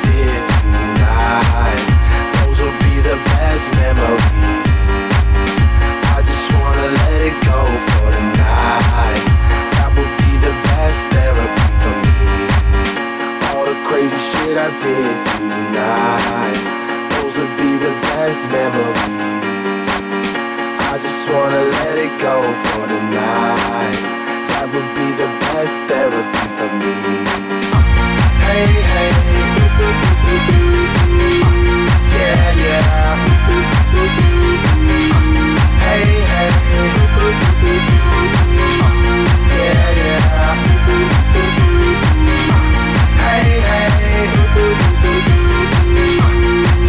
did tonight, those will be the best memories. I just wanna let it go for tonight. That would be the best therapy for me. All the crazy shit I did tonight, those would be the best memories. I just wanna let it go for tonight. That would be the best therapy for me. Hey, hey, yeah, yeah. Hey, hey, yeah, yeah. Hey, hey,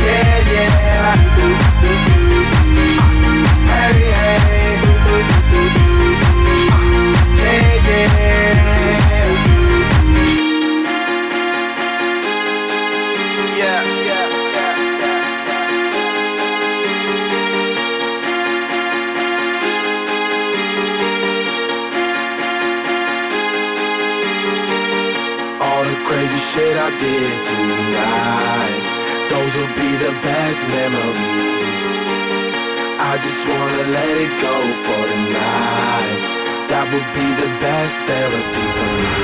yeah, yeah. Hey, hey, yeah, yeah. Yeah, yeah, yeah, yeah. All the crazy shit I did tonight, those will be the best memories. I just wanna let it go for tonight. That would be the best therapy for me.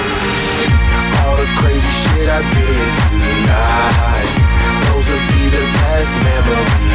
All the crazy shit I did tonight, those will be the best memories.